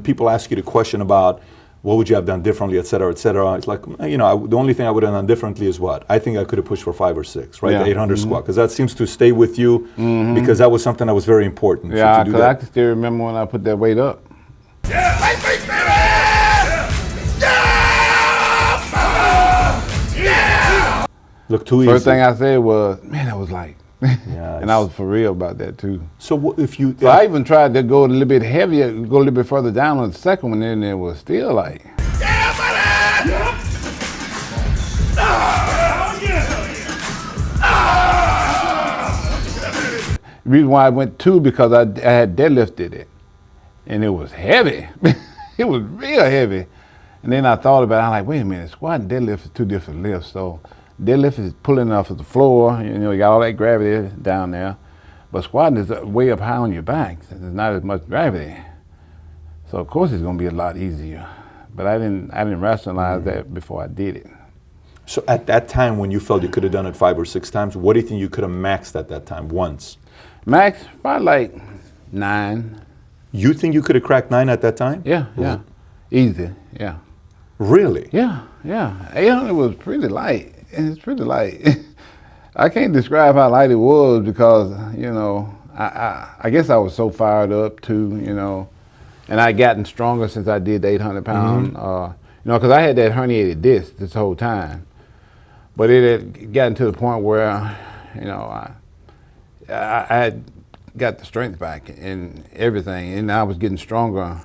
people ask you the question about what would you have done differently, et cetera, it's like, you know, the only thing I would have done differently is what? I think I could have pushed for 5 or 6, right? Yeah. The 800 squat, because that seems to stay with you because that was something that was very important. Yeah, because I can still remember when I put that weight up. Yeah! Look too easy. First thing I said was, man, that was light. Yeah, and I was for real about that too. So if you... So I even tried to go a little bit heavier, go a little bit further down on the second one, and it was still like... Yeah, buddy! The reason why I went 2 because I had deadlifted it, and it was heavy. It was real heavy. And then I thought about it, I'm like, wait a minute, squat and deadlift is 2 different lifts. So deadlift is pulling off of the floor, you know, you got all that gravity down there. But squatting is way up high on your back. So there's not as much gravity. So of course it's gonna be a lot easier. But I didn't rationalize that before I did it. So at that time when you felt you could have done it 5 or 6 times, what do you think you could have maxed at that time once? Max, probably like 9. You think you could have cracked 9 at that time? Yeah, yeah. Easy, yeah. Really? Yeah, yeah. 800 was pretty light. It's pretty light. I can't describe how light it was because, you know, I guess I was so fired up too, you know, and I gotten stronger since I did the 800 pound, you know, because I had that herniated disc this whole time. But it had gotten to the point where, you know, I had got the strength back and everything, and I was getting stronger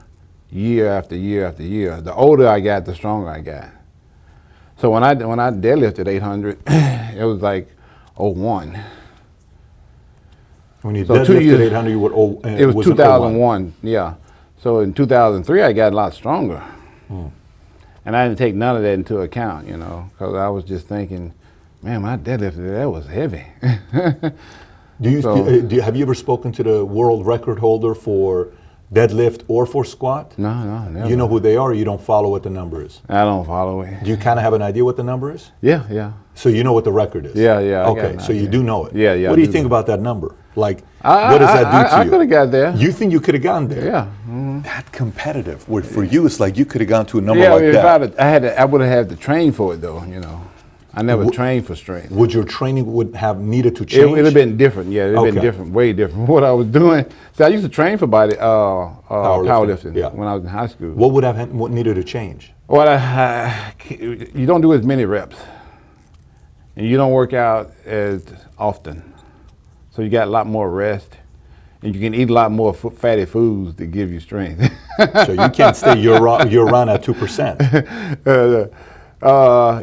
year after year after year. The older I got, the stronger I got. So when I deadlifted 800, it was like 01. When you deadlifted 800, you were it was 2001, yeah. So in 2003, I got a lot stronger. And I didn't take none of that into account, you know, because I was just thinking, man, my deadlifted, that was heavy. Have you ever spoken to the world record holder for deadlift or for squat? No, never. You know who they are, or you don't follow what the number is? I don't follow it. Do you kind of have an idea what the number is? Yeah, yeah. So you know what the record is? Yeah, yeah. Okay, so you do know it. Yeah, yeah. What do you think about that number? Like, what does that do to you? I could have got there. You think you could have gone there? Yeah. That competitive, where for you it's like you could have gone to a number like that. I would have had to train for it though, you know. I never trained for strength. Would your training would have needed to change? It would have been different, yeah. It would have been different, way different from what I was doing. So I used to train for powerlifting when I was in high school. What would have needed to change? Well, you don't do as many reps, and you don't work out as often. So you got a lot more rest, and you can eat a lot more fatty foods to give you strength. So you can't stay year-round at 2%.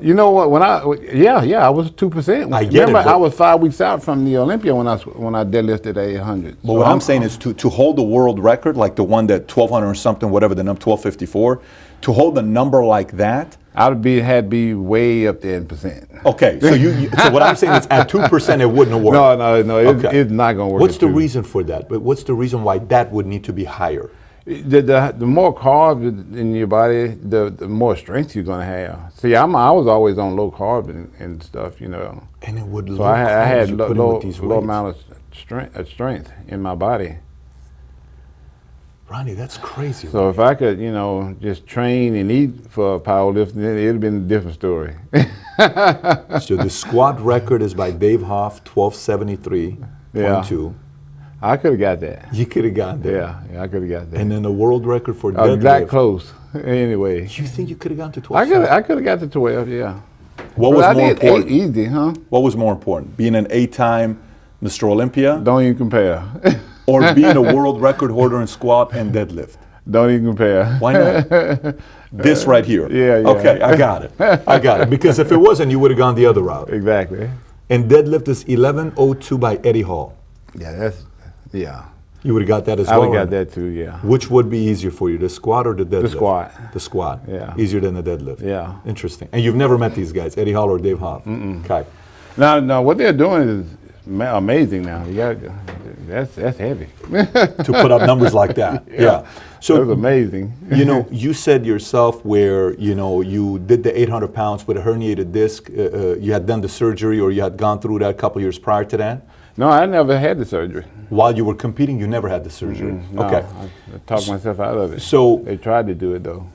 You know what? When I was 2%. I get Remember, it, I was 5 weeks out from the Olympia when I deadlifted 800. But what I'm saying is to hold the world record, like the one that 1200 or something, whatever the number, 1254, to hold a number like that, had to be way up there in percent. Okay, so so what I'm saying is at 2% it wouldn't have worked. No, it's not going to work. What's the reason for that? But what's the reason why that would need to be higher? The more carbs in your body, the more strength you're going to have. See, I was always on low carb and stuff, you know. And it would. So I had low amount of strength in my body. Ronnie, that's crazy. So if I could, you know, just train and eat for powerlifting, it'd have been a different story. So the squat record is by Dave Hoff, 1273.2. Yeah. I could have got that. You could have gotten there. Yeah, I could have got that. And then the world record for deadlift. That close, anyway. You think you could have gotten to 12? I could have got to 12, yeah. What was more important? 8 easy, huh? What was more important? Being an 8-time Mr. Olympia? Don't even compare. Or being a world record holder in squat and deadlift? Don't even compare. Why not? This right here. Yeah. Okay, I got it. Because if it wasn't, you would have gone the other route. Exactly. And deadlift is 1102 by Eddie Hall. Yeah. You would have got that as well? I would have got that too, yeah. Which would be easier for you, the squat or the deadlift? The squat. The squat. Yeah. Easier than the deadlift. Yeah. Interesting. And you've never met these guys, Eddie Hall or Dave Hoff? Okay. Now, what they're doing is amazing now. That's heavy. To put up numbers like that. Yeah. So it was amazing. You know, you said yourself where, you know, you did the 800 pounds with a herniated disc. You had done the surgery or you had gone through that a couple years prior to that. No, I never had the surgery. While you were competing, you never had the surgery. No, Okay. I talked myself out of it. So They tried to do it though.